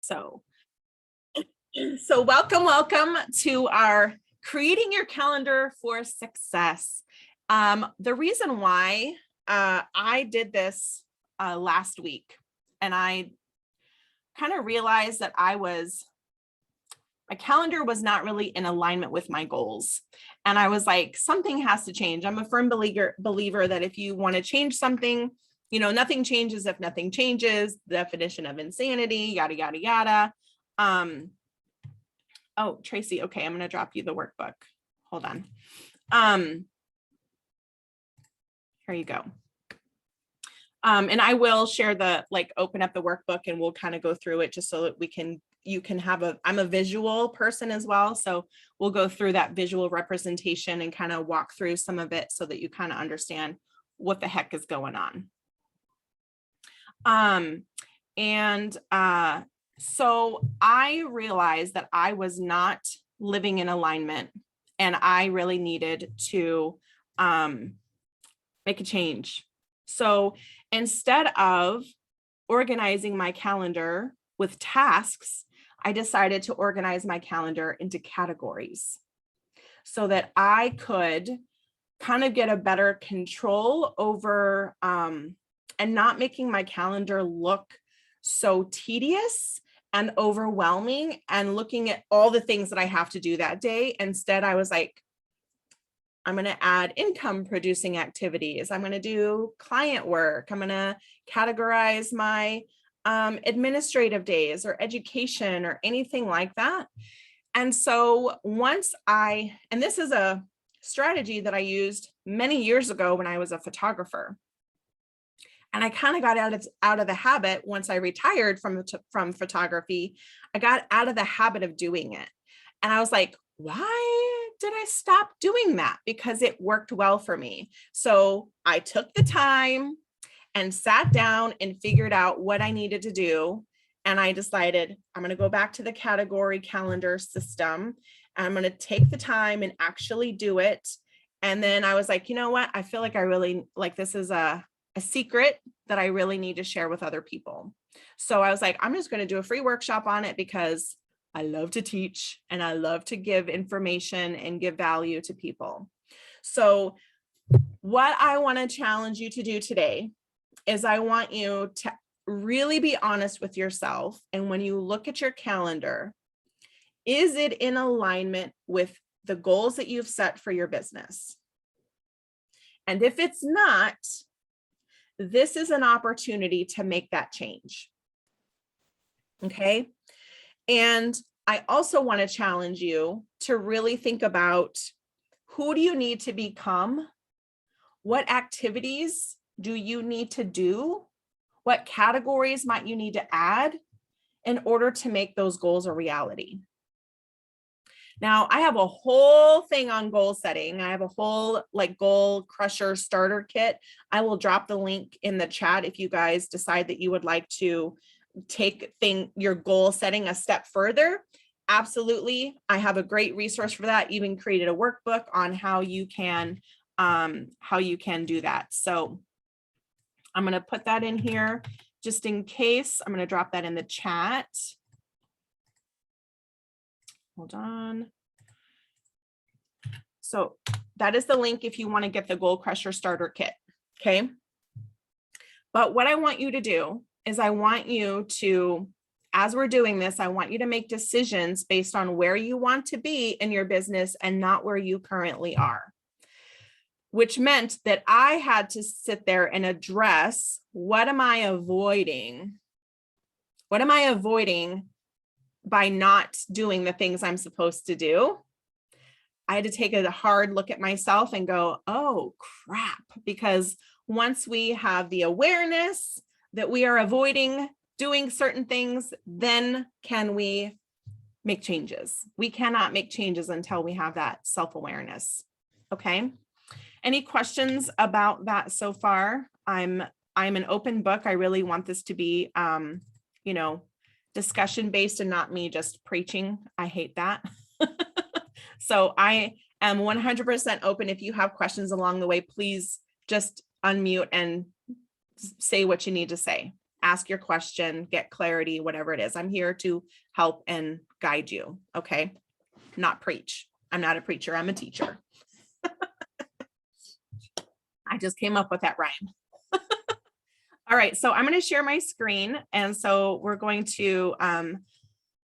So, so welcome to our Creating Your Calendar for Success. The reason why I did this last week, and I kind of realized that my calendar was not really in alignment with my goals. And I was like, something has to change. I'm a firm believer that if you want to change something, nothing changes if nothing changes. The definition of insanity, yada, yada, yada. Oh, Tracy, okay, I'm going to drop you the workbook. Hold on. Here you go. And I will share open up the workbook and we'll kind of go through it just so that you can have I'm a visual person as well. So we'll go through that visual representation and kind of walk through some of it so that you kind of understand what the heck is going on. So I realized that I was not living in alignment and I really needed to make a change. So instead of organizing my calendar with tasks, I decided to organize my calendar into categories so that I could kind of get a better control over and not making my calendar look so tedious and overwhelming and looking at all the things that I have to do that day. Instead, I was like, I'm going to add income producing activities. I'm going to do client work. I'm going to categorize my administrative days or education or anything like that. And so and this is a strategy that I used many years ago when I was a photographer. And I kind of got out of the habit once I retired from photography. I got out of the habit of doing it. And I was like, why did I stop doing that? Because it worked well for me. So I took the time and sat down and figured out what I needed to do. And I decided I'm going to go back to the category calendar system. And I'm going to take the time and actually do it. And then I was like, you know what? I feel like this is a secret that I really need to share with other people. So I was like, I'm just going to do a free workshop on it because I love to teach and I love to give information and give value to people. So what I want to challenge you to do today is I want you to really be honest with yourself. And when you look at your calendar, is it in alignment with the goals that you've set for your business? And if it's not, this is an opportunity to make that change. Okay. And I also want to challenge you to really think about, who do you need to become? What activities do you need to do? What categories might you need to add in order to make those goals a reality? Now, I have a whole thing on goal setting. I have a whole goal crusher starter kit. I will drop the link in the chat if you guys decide that you would like to take your goal setting a step further. Absolutely. I have a great resource for that. Even created a workbook on how you can do that. So I'm going to put that in here just in case. I'm going to drop that in the chat. Hold on. So that is the link if you want to get the Goal Crusher Starter Kit. Okay. But what I want you to do is I want you to, as we're doing this, I want you to make decisions based on where you want to be in your business and not where you currently are. Which meant that I had to sit there and address, what am I avoiding? What am I avoiding by not doing the things I'm supposed to do? I had to take a hard look at myself and go, oh crap, because once we have the awareness that we are avoiding doing certain things, then can we make changes? We cannot make changes until we have that self-awareness. Okay. Any questions about that so far? I'm an open book. I really want this to be, discussion based and not me just preaching. I hate that. So I am 100% open. If you have questions along the way, please just unmute and say what you need to say. ask your question, get clarity, whatever it is. I'm here to help and guide you. Okay. Not preach. I'm not a preacher. I'm a teacher. I just came up with that rhyme. All right. So I'm going to share my screen. And so we're going to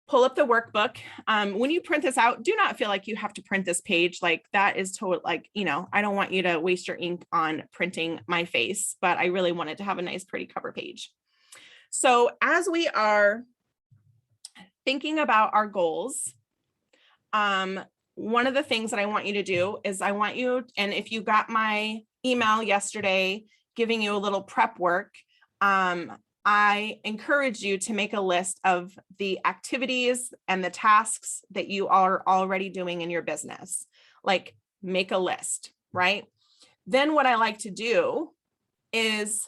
pull up the workbook. When you print this out, do not feel like you have to print this page. Like that is total, like, you know, I don't want you to waste your ink on printing my face, but I really wanted to have a nice, pretty cover page. So as we are thinking about our goals, one of the things that I want you to do is I want you, and if you got my email yesterday, giving you a little prep work, I encourage you to make a list of the activities and the tasks that you are already doing in your business. Like make a list, right? Then what I like to do is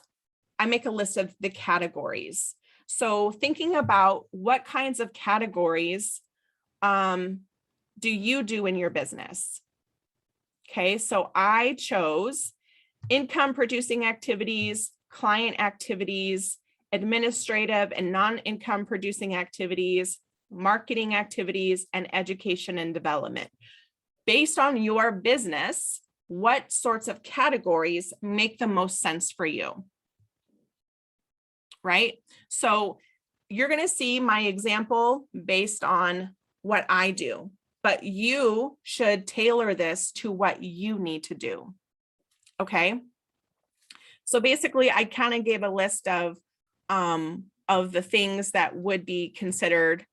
I make a list of the categories. So thinking about what kinds of categories do you do in your business? Okay, so I chose income producing activities, client activities, administrative and non-income producing activities, marketing activities, and education and development. Based on your business, what sorts of categories make the most sense for you? Right? So you're going to see my example based on what I do, but you should tailor this to what you need to do. Okay. So basically I kind of gave a list of the things that would be considered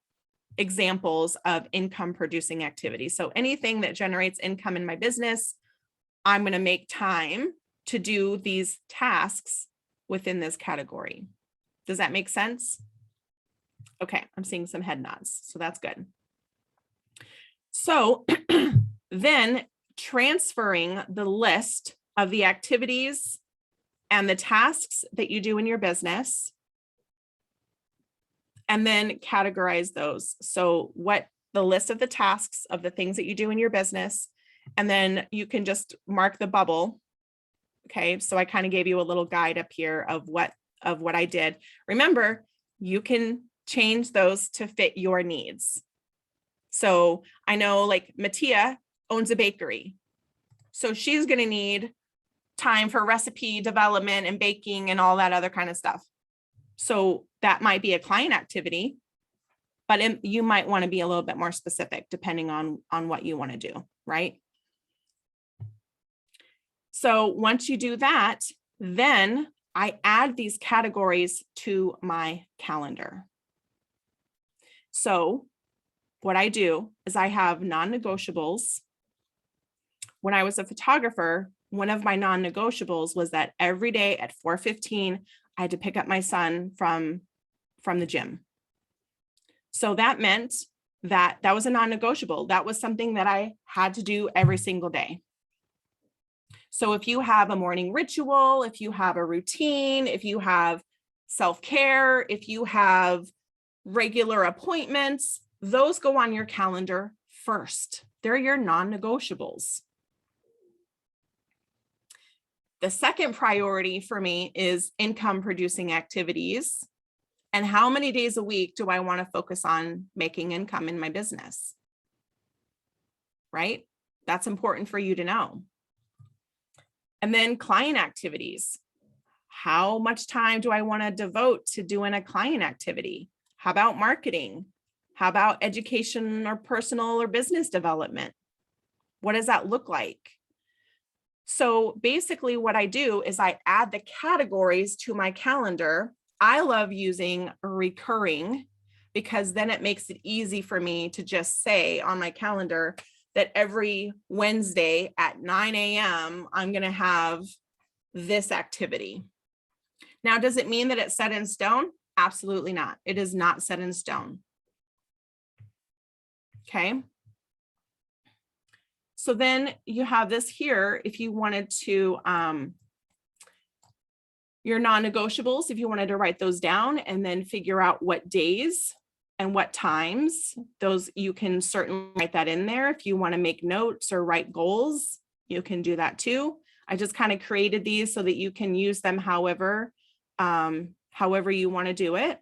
examples of income producing activities. So anything that generates income in my business, I'm going to make time to do these tasks within this category. Does that make sense? Okay, I'm seeing some head nods, so that's good. So then transferring the list of the activities and the tasks that you do in your business, and then categorize those. So what the list of the tasks of the things that you do in your business, and then you can just mark the bubble. Okay, so I kind of gave you a little guide up here of what I did. Remember, you can change those to fit your needs. So I know like Mattia owns a bakery. So she's going to need time for recipe development and baking and all that other kind of stuff. So that might be a client activity, but you might want to be a little bit more specific depending on what you want to do, right? So once you do that, then I add these categories to my calendar. So what I do is I have non-negotiables. When I was a photographer, one of my non-negotiables was that every day at 4:15, I had to pick up my son from the gym. So that meant that was a non-negotiable. That was something that I had to do every single day. So if you have a morning ritual, if you have a routine, if you have self-care, if you have regular appointments, those go on your calendar first. They're your non-negotiables. The second priority for me is income producing activities. And how many days a week do I want to focus on making income in my business? Right? That's important for you to know. And then client activities. How much time do I want to devote to doing a client activity? How about marketing? How about education or personal or business development? What does that look like? So basically what I do is I add the categories to my calendar. I love using recurring because then it makes it easy for me to just say on my calendar that every Wednesday at 9 a.m., I'm going to have this activity. Now, does it mean that it's set in stone? Absolutely not. It is not set in stone. Okay. So then you have this here. If you wanted to, your non-negotiables, if you wanted to write those down and then figure out what days and what times, those you can certainly write that in there. If you want to make notes or write goals, you can do that too. I just kind of created these so that you can use them however however you want to do it.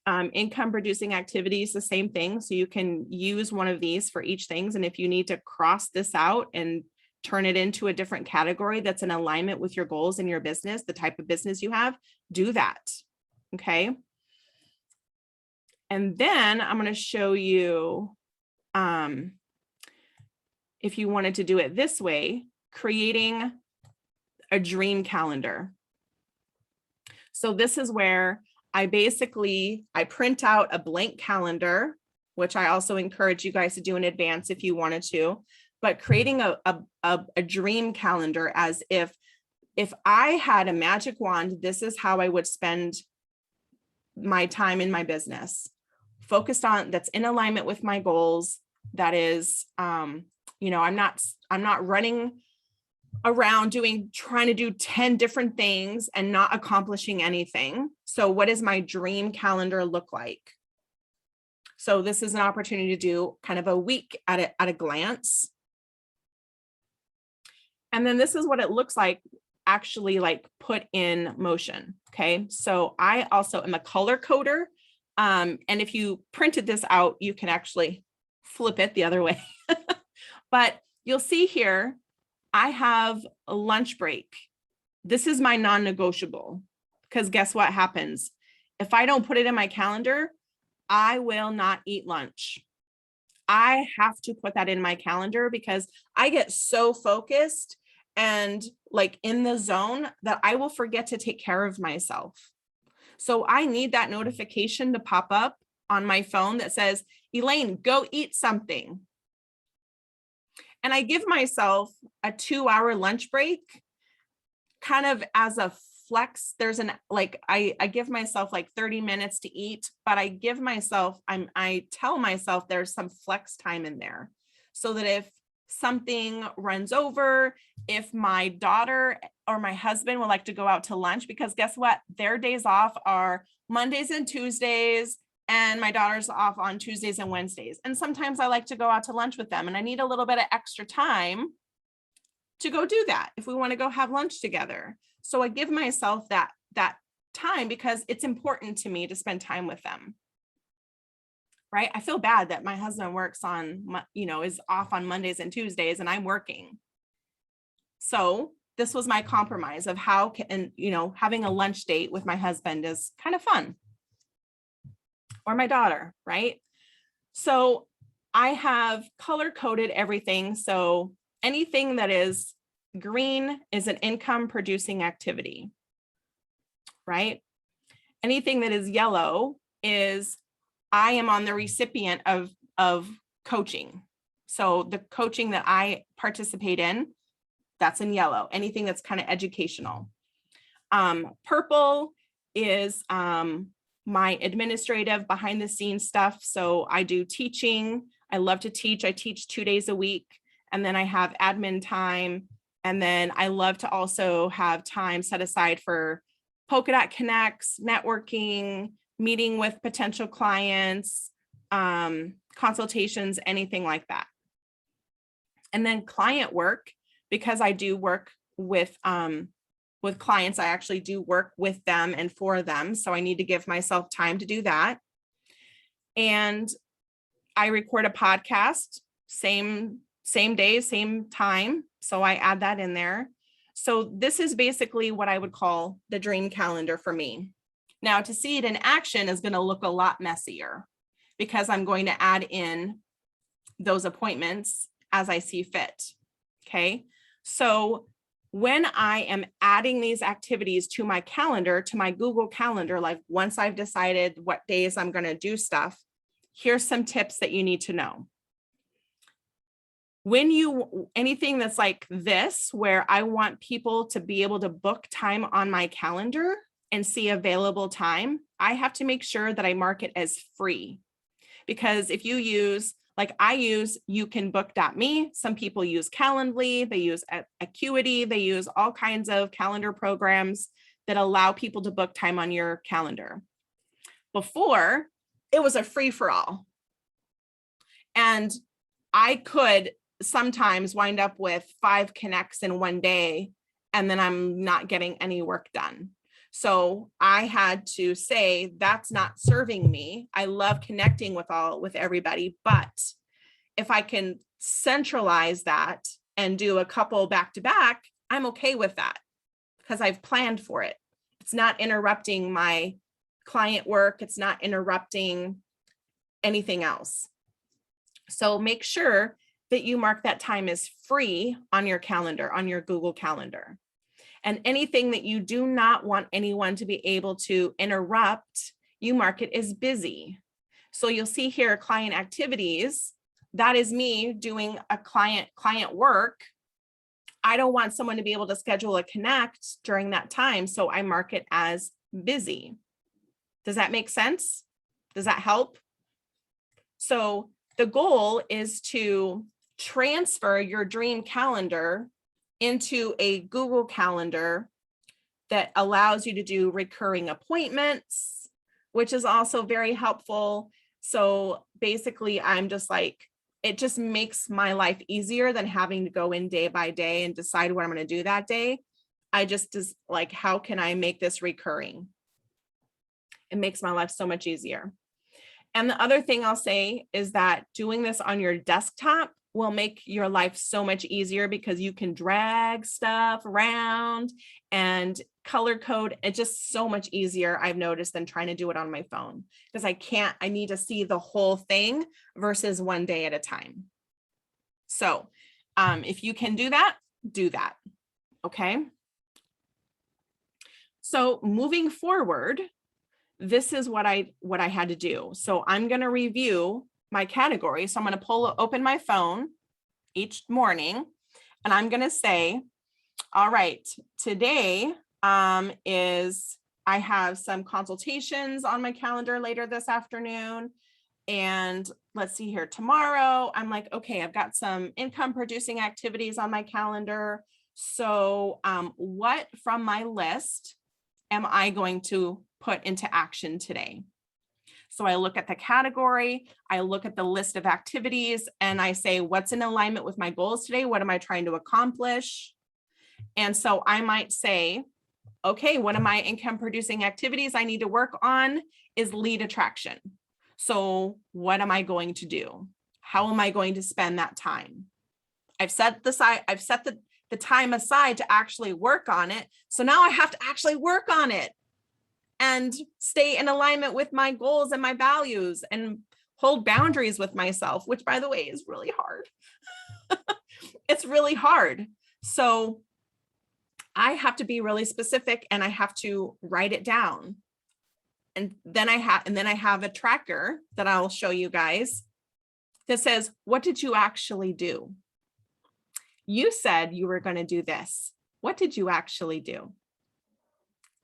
Income producing activities, the same thing. So you can use one of these for each things. And if you need to cross this out and turn it into a different category that's in alignment with your goals in your business, the type of business you have, do that. Okay. And then I'm going to show you, if you wanted to do it this way, creating a dream calendar. So this is where I print out a blank calendar, which I also encourage you guys to do in advance if you wanted to, but creating a dream calendar, as if I had a magic wand, this is how I would spend my time in my business, focused on, that's in alignment with my goals. That is, I'm not running around trying to do 10 different things and not accomplishing anything. So what does my dream calendar look like? So this is an opportunity to do kind of a week at a glance. And then this is what it looks like actually like put in motion. Okay. So I also am a color coder. And if you printed this out, you can actually flip it the other way. But you'll see here, I have a lunch break. This is my non-negotiable, because guess what happens? If I don't put it in my calendar, I will not eat lunch. I have to put that in my calendar because I get so focused and like in the zone that I will forget to take care of myself. So I need that notification to pop up on my phone that says, Elaine, go eat something. And I give myself a 2-hour lunch break kind of as a flex. I give myself like 30 minutes to eat, but I tell myself there's some flex time in there so that if something runs over, if my daughter or my husband would like to go out to lunch, because guess what? Their days off are Mondays and Tuesdays, and my daughter's off on Tuesdays and Wednesdays. And sometimes I like to go out to lunch with them, and I need a little bit of extra time to go do that if we want to go have lunch together. So I give myself that time because it's important to me to spend time with them. Right? I feel bad that my husband works is off on Mondays and Tuesdays and I'm working. So this was my compromise of having a lunch date with my husband is kind of fun. Or my daughter, right? So I have color coded everything. So anything that is green is an income producing activity, right? Anything that is yellow is I am on the recipient of coaching. So the coaching that I participate in, that's in yellow. Anything that's kind of educational. Purple is my administrative behind the scenes stuff. So I do teaching. I love to teach. I teach 2 days a week. And then I have admin time. And then I love to also have time set aside for Polka Dot Connects, networking, meeting with potential clients, consultations, anything like that. And then client work, because I do work with clients, I actually do work with them and for them. So I need to give myself time to do that. And I record a podcast, same day, same time. So I add that in there. So this is basically what I would call the dream calendar for me. Now to see it in action is going to look a lot messier because I'm going to add in those appointments as I see fit. Okay. So when I am adding these activities to my calendar, to my Google Calendar, like once I've decided what days I'm going to do stuff, here's some tips that you need to know. Anything that's like this, where I want people to be able to book time on my calendar and see available time, I have to make sure that I mark it as free. Because if you use, like I use youcanbook.me, some people use Calendly, they use Acuity, they use all kinds of calendar programs that allow people to book time on your calendar. Before, it was a free-for-all. And I could sometimes wind up with 5 connects in one day, and then I'm not getting any work done. So I had to say, that's not serving me. I love connecting with everybody, but if I can centralize that and do a couple back to back, I'm okay with that because I've planned for it. It's not interrupting my client work. It's not interrupting anything else. So make sure that you mark that time as free on your calendar, on your Google Calendar. And anything that you do not want anyone to be able to interrupt, you mark it as busy. So you'll see here client activities. That is me doing a client work. I don't want someone to be able to schedule a connect during that time. So I mark it as busy. Does that make sense? Does that help? So the goal is to transfer your dream calendar into a Google Calendar that allows you to do recurring appointments, which is also very helpful. So basically, I'm just like, it just makes my life easier than having to go in day by day and decide what I'm going to do that day. I just like, how can I make this recurring? It makes my life so much easier. And the other thing I'll say is that doing this on your desktop will make your life so much easier because you can drag stuff around and color code. It's just so much easier, I've noticed, than trying to do it on my phone because I need to see the whole thing versus one day at a time. So if you can do that, do that. Okay. So moving forward, this is what I had to do. So I'm going to review my category. So I'm going to open my phone each morning and I'm going to say, all right, today I have some consultations on my calendar later this afternoon. And let's see here, tomorrow, I'm like, okay, I've got some income producing activities on my calendar. So what from my list am I going to put into action today? So I look at the category, I look at the list of activities, and I say, what's in alignment with my goals today? What am I trying to accomplish? And so I might say, okay, one of my income producing activities I need to work on is lead attraction. So what am I going to do? How am I going to spend that time? I've set the time aside to actually work on it. So now I have to actually work on it and stay in alignment with my goals and my values and hold boundaries with myself, which, by the way, is really hard. It's really hard. So I have to be really specific and I have to write it down. And then I have a tracker that I'll show you guys that says, what did you actually do? You said you were going to do this. What did you actually do?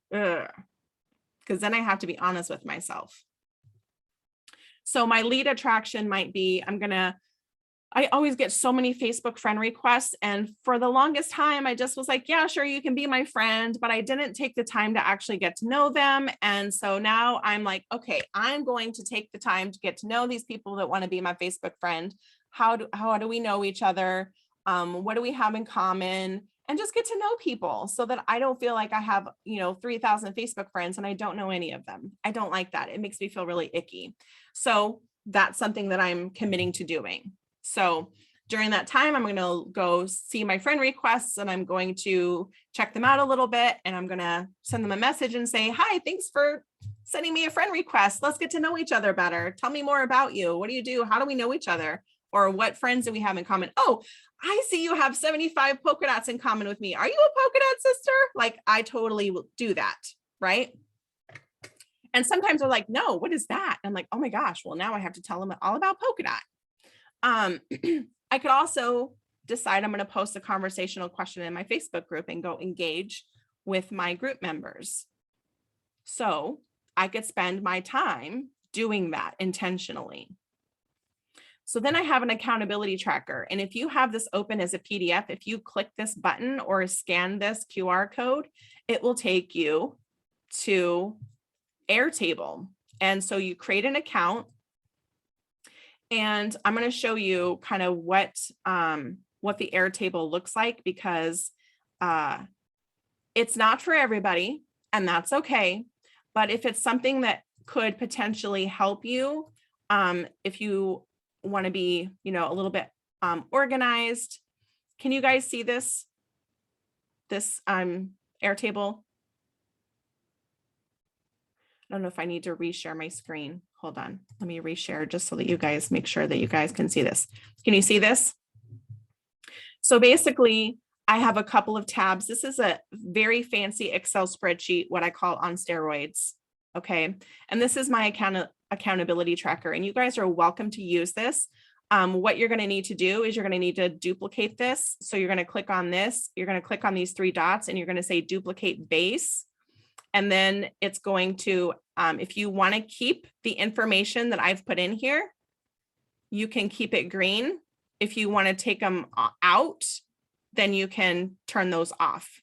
Because then I have to be honest with myself. So my lead attraction might be, I always get so many Facebook friend requests. And for the longest time, I just was like, yeah, sure, you can be my friend, but I didn't take the time to actually get to know them. And so now I'm like, okay, I'm going to take the time to get to know these people that want to be my Facebook friend. How do we know each other? What do we have in common? And just get to know people so that I don't feel like I have, 3,000 Facebook friends and I don't know any of them. I don't like that. It makes me feel really icky. So that's something that I'm committing to doing. So during that time, I'm going to go see my friend requests and I'm going to check them out a little bit. And I'm going to send them a message and say, hi, thanks for sending me a friend request. Let's get to know each other better. Tell me more about you. What do you do? How do we know each other? Or what friends do we have in common? Oh, I see you have 75 polka dots in common with me. Are you a polka dot sister? Like, I totally will do that, right? And sometimes they're like, no, what is that? I'm like, oh my gosh, well, now I have to tell them all about polka dot. I could also decide I'm going to post a conversational question in my Facebook group and go engage with my group members. So I could spend my time doing that intentionally. So then I have an accountability tracker. And if you have this open as a PDF, if you click this button or scan this QR code, it will take you to Airtable. And so you create an account. And I'm going to show you kind of what the Airtable looks like, because it's not for everybody. and that's okay. But if it's something that could potentially help you, if you want to be, a little bit organized. Can you guys see this Airtable? I don't know if I need to reshare my screen. Hold on. Let me reshare just so that you guys make sure that you guys can see this. Can you see this? So basically, I have a couple of tabs. This is a very fancy Excel spreadsheet, what I call on steroids. Okay. And this is my accountability tracker. And you guys are welcome to use this. What you're going to need to do is you're going to need to duplicate this. So you're going to click on this. You're going to click on these three dots and you're going to say duplicate base. And then it's going to, if you want to keep the information that I've put in here, you can keep it green. If you want to take them out, then you can turn those off.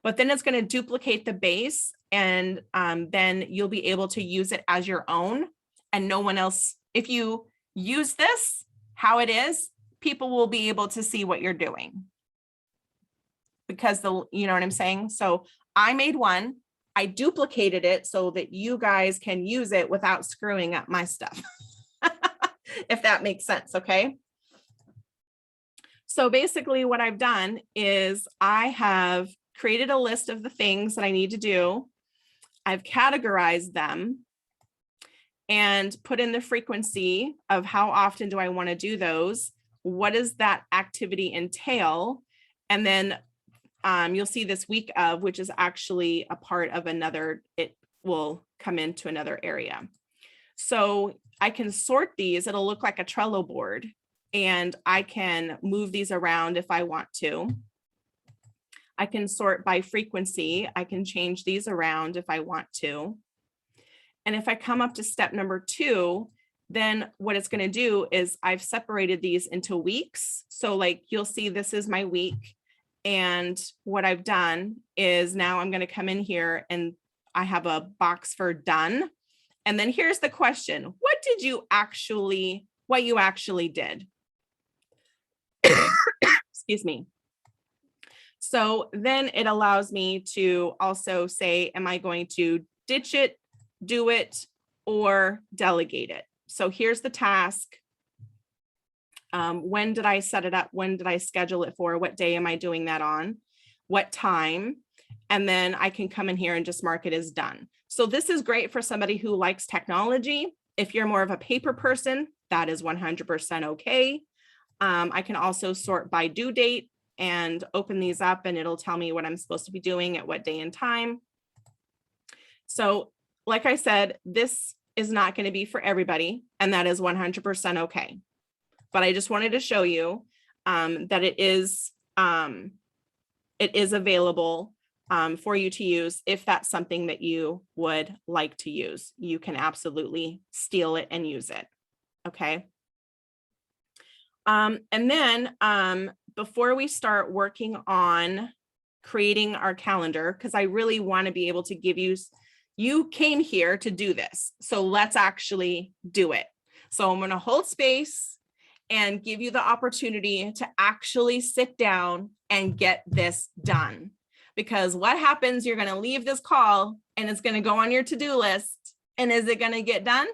But then it's going to duplicate the base, and then you'll be able to use it as your own, and no one else. If you use this how it is, people will be able to see what you're doing, because you know what I'm saying? So I made one. I duplicated it so that you guys can use it without screwing up my stuff, if that makes sense. Okay. So basically what I've done is I have created a list of the things that I need to do. I've categorized them and put in the frequency of how often do I want to do those? What does that activity entail? And then you'll see this week of, which is actually a part of another, it will come into another area. So I can sort these. It'll look like a Trello board, and I can move these around if I want to. I can sort by frequency. I can change these around if I want to. And if I come up to step number 2, then what it's going to do is I've separated these into weeks. So like you'll see this is my week. And what I've done is now I'm going to come in here and I have a box for done. And then here's the question. What you actually did? Excuse me. So then it allows me to also say, am I going to ditch it, do it, or delegate it? So here's the task. When did I set it up? When did I schedule it for? What day am I doing that on? What time? And then I can come in here and just mark it as done. So this is great for somebody who likes technology. If you're more of a paper person, that is 100% okay. I can also sort by due date and open these up, and it'll tell me what I'm supposed to be doing at what day and time. So like I said, this is not going to be for everybody, and that is 100% okay. But I just wanted to show you that it is available for you to use if that's something that you would like to use. You can absolutely steal it and use it. Okay. And then before we start working on creating our calendar, because I really want to be able to give you came here to do this. So let's actually do it. So I'm going to hold space and give you the opportunity to actually sit down and get this done. Because what happens, you're going to leave this call and it's going to go on your to-do list. And is it going to get done?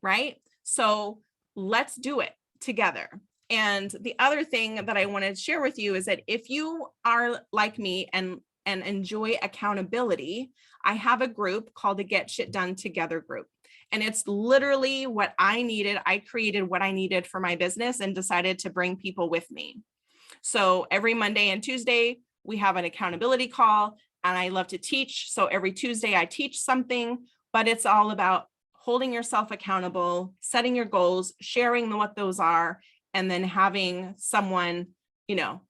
Right? So let's do it together. And the other thing that I want to share with you is that if you are like me and enjoy accountability, I have a group called the Get Shit Done Together group. And it's literally what I needed. I created what I needed for my business and decided to bring people with me. So every Monday and Tuesday, we have an accountability call, and I love to teach. So every Tuesday I teach something, but it's all about holding yourself accountable, setting your goals, sharing what those are, and then having someone,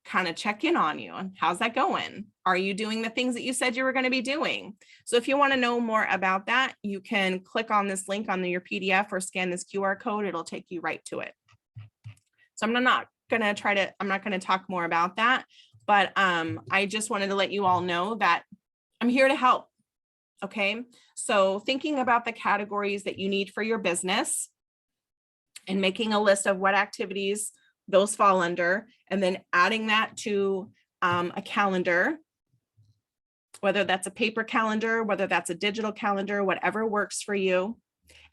kind of check in on you. And how's that going? Are you doing the things that you said you were going to be doing? So if you want to know more about that, you can click on this link on your PDF or scan this QR code. It'll take you right to it. So I'm not going to talk more about that, but I just wanted to let you all know that I'm here to help. Okay. So thinking about the categories that you need for your business and making a list of what activities those fall under, and then adding that to a calendar. whether that's a paper calendar, whether that's a digital calendar, whatever works for you.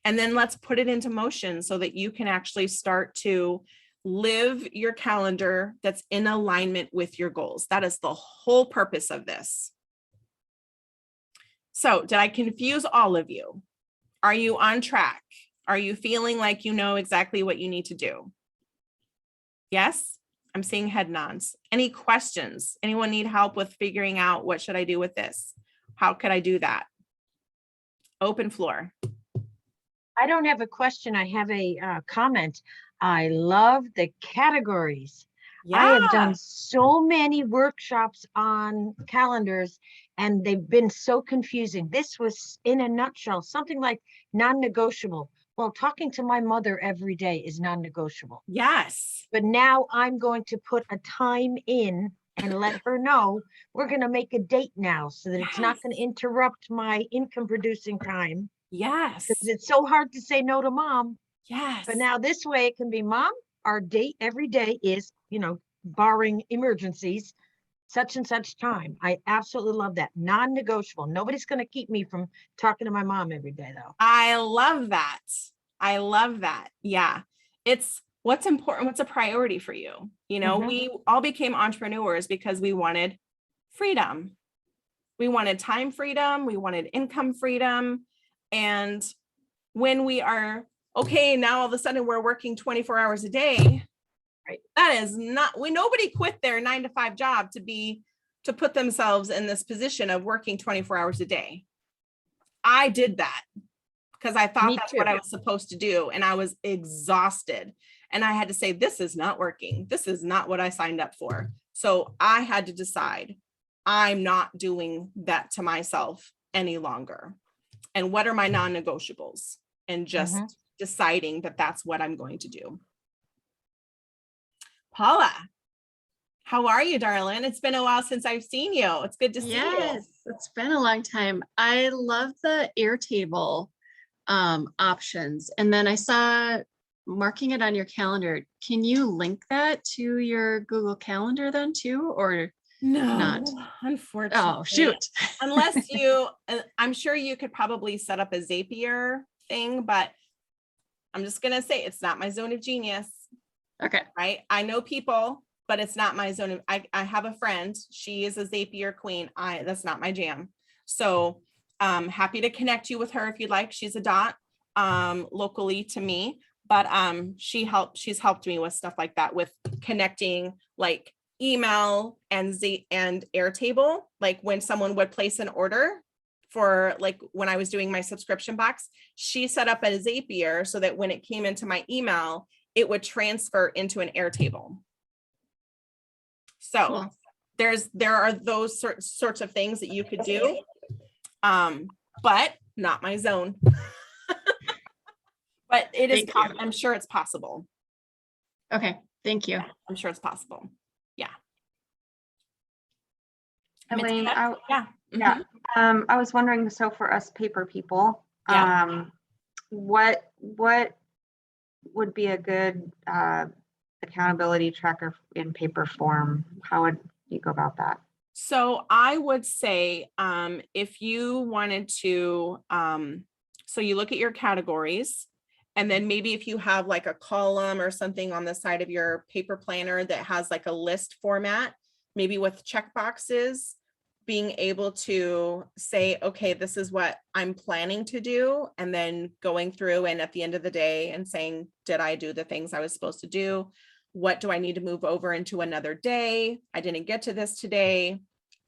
And then let's put it into motion so that you can actually start to live your calendar that's in alignment with your goals. That is the whole purpose of this. So did I confuse all of you? Are you on track? Are you feeling like you know exactly what you need to do? Yes, I'm seeing head nods. Any questions? Anyone need help with figuring out what should I do with this? How could I do that? Open floor. I don't have a question. I have a comment. I love the categories. Yeah. I have done so many workshops on calendars and they've been so confusing. This was in a nutshell, something like non-negotiable. Well, talking to my mother every day is non-negotiable. Yes. But now I'm going to put a time in and let her know we're going to make a date now so that it's not going to interrupt my income producing time. Yes. Because it's so hard to say no to mom. Yes. But now this way it can be, mom, our date every day is, you know, barring emergencies, such and such time. I absolutely love that. Non-negotiable. Nobody's going to keep me from talking to my mom every day, though. I love that. I love that. Yeah. It's what's important. What's a priority for you? You know, we all became entrepreneurs because we wanted freedom. We wanted time freedom. We wanted income freedom. And when we are, okay, now all of a sudden we're working 24 hours a day. Right. That is not, nobody quit their 9-to-5 job to put themselves in this position of working 24 hours a day. I did that because I thought that's what I was supposed to do. And I was exhausted. And I had to say, this is not working. This is not what I signed up for. So I had to decide I'm not doing that to myself any longer. And what are my non-negotiables? And just deciding that that's what I'm going to do. Paula, how are you, darling? It's been a while since I've seen you. It's good to see you. Yes, it's been a long time. I love the Airtable options. And then I saw marking it on your calendar. Can you link that to your Google Calendar then too, or no, not? Unfortunately. Oh, shoot. Unless you, I'm sure you could probably set up a Zapier thing, but I'm just going to say it's not my zone of genius. Okay. Right. I know people, but it's not my zone of, I have a friend. She is a Zapier queen. That's not my jam. So happy to connect you with her if you'd like. She's a dot locally to me, but she's helped me with stuff like that, with connecting like email and Airtable. Like when someone would place an order for, like when I was doing my subscription box, she set up a Zapier so that when it came into my email, it would transfer into an Airtable. So cool. There are those sorts of things that you could do, but not my zone. But it is, I'm sure it's possible. Okay, thank you. Yeah, I'm sure it's possible. Yeah. Elaine, yeah. I was wondering, so for us paper people, what would be a good accountability tracker in paper form? How would you go about that? So I would say if you wanted to, so you look at your categories, and then maybe if you have like a column or something on the side of your paper planner that has like a list format, maybe with check boxes, being able to say, okay, this is what I'm planning to do. And then going through and at the end of the day and saying, did I do the things I was supposed to do? What do I need to move over into another day? I didn't get to this today.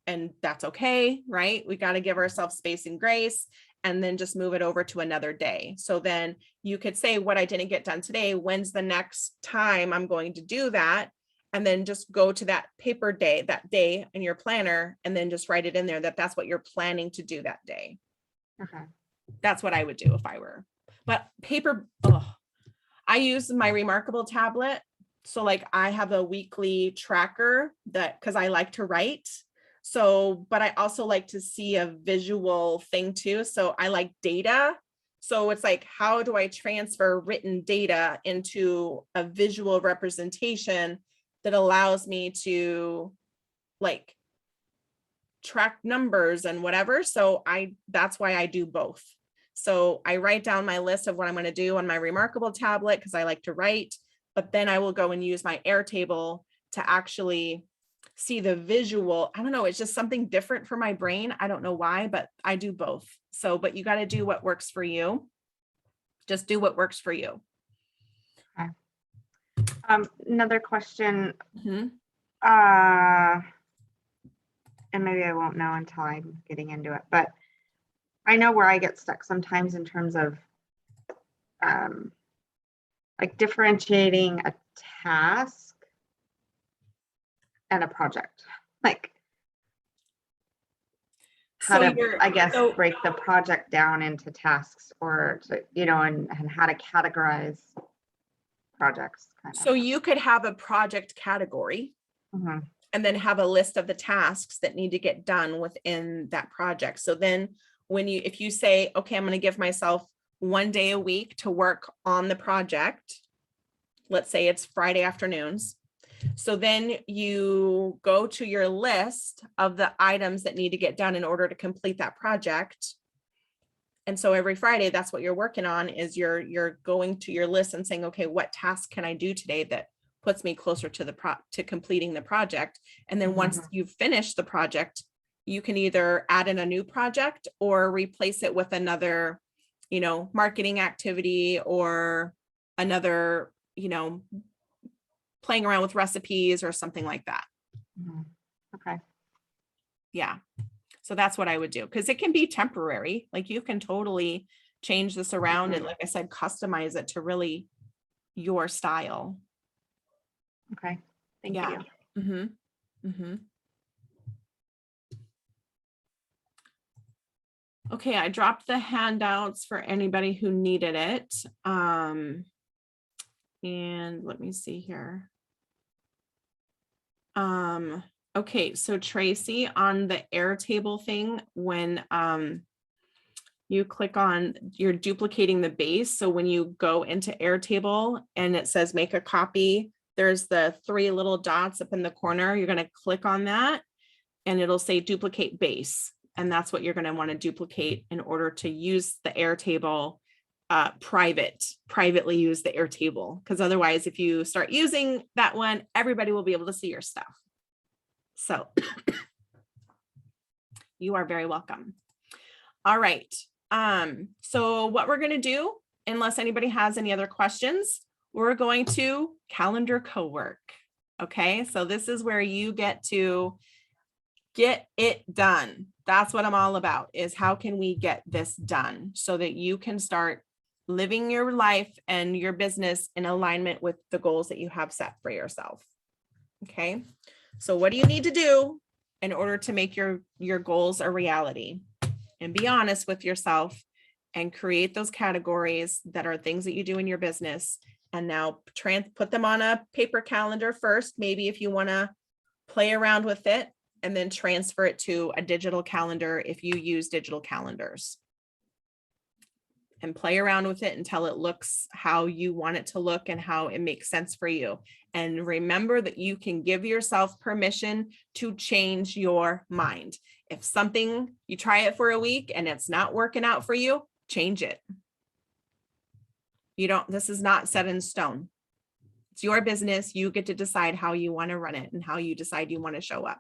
And that's okay, right? We got to give ourselves space and grace, and then just move it over to another day. So then you could say, what I didn't get done today, when's the next time I'm going to do that? And then just go to that paper day, that day in your planner, and then just write it in there that that's what you're planning to do that day. Okay. That's what I would do if I were, but paper, I use my Remarkable tablet. So like I have a weekly tracker that, cause I like to write. So, but I also like to see a visual thing too. So I like data. So it's like, how do I transfer written data into a visual representation that allows me to like track numbers and whatever. So that's why I do both. So I write down my list of what I'm going to do on my Remarkable tablet because I like to write, but then I will go and use my Airtable to actually see the visual. I don't know. It's just something different for my brain. I don't know why, but I do both. So, but you got to do what works for you. Just do what works for you. Another question, Mhm. and maybe I won't know until I'm getting into it, but I know where I get stuck sometimes in terms of like differentiating a task and a project. Like how So to, I guess, break the project down into tasks or to, you know, and how to categorize projects. So you could have a project category Mhm. and then have a list of the tasks that need to get done within that project. So then if you say, okay, I'm going to give myself 1 day a week to work on the project, let's say it's Friday afternoons. So then you go to your list of the items that need to get done in order to complete that project. And so every Friday, that's what you're working on is you're going to your list and saying, okay, what task can I do today that puts me closer to to completing the project? And then once you've finished the project, you can either add in a new project or replace it with another, you know, marketing activity or another, you know, playing around with recipes or something like that. Okay. Yeah. So that's what I would do because it can be temporary. Like you can totally change this around and like I said, customize it to really your style. Okay. Thank Yeah. you. Mm-hmm. Mm-hmm. Okay, I dropped the handouts for anybody who needed it. And let me see here. Okay, so Tracy, on the Airtable thing, when you click on, you're duplicating the base. So when you go into Airtable and it says make a copy, there's the 3 little dots up in the corner. You're going to click on that and it'll say duplicate base. And that's what you're going to want to duplicate in order to use the Airtable privately use the Airtable. Because otherwise, if you start using that one, everybody will be able to see your stuff. So you are very welcome. All right. So what we're going to do, unless anybody has any other questions, we're going to calendar co-work. Okay. So this is where you get to get it done. That's what I'm all about, is how can we get this done so that you can start living your life and your business in alignment with the goals that you have set for yourself. Okay. So what do you need to do in order to make your goals a reality? And be honest with yourself and create those categories that are things that you do in your business. And now put them on a paper calendar first, maybe if you want to play around with it, and then transfer it to a digital calendar if you use digital calendars. And play around with it until it looks how you want it to look and how it makes sense for you. And remember that you can give yourself permission to change your mind. If something, you try it for a week and it's not working out for you, change it. This is not set in stone. It's your business. You get to decide how you want to run it and how you decide you want to show up.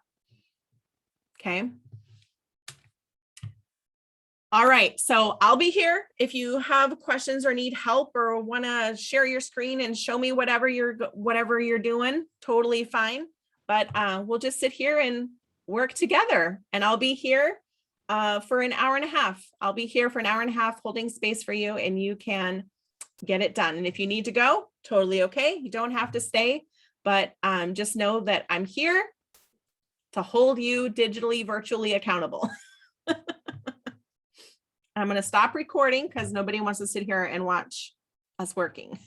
Okay. All right, so I'll be here if you have questions or need help or want to share your screen and show me whatever you're doing, totally fine. But we'll just sit here and work together, and I'll be here for an hour and a half. I'll be here for an hour and a half holding space for you, and you can get it done. And if you need to go, totally okay. You don't have to stay, but just know that I'm here to hold you digitally, virtually accountable. I'm going to stop recording because nobody wants to sit here and watch us working.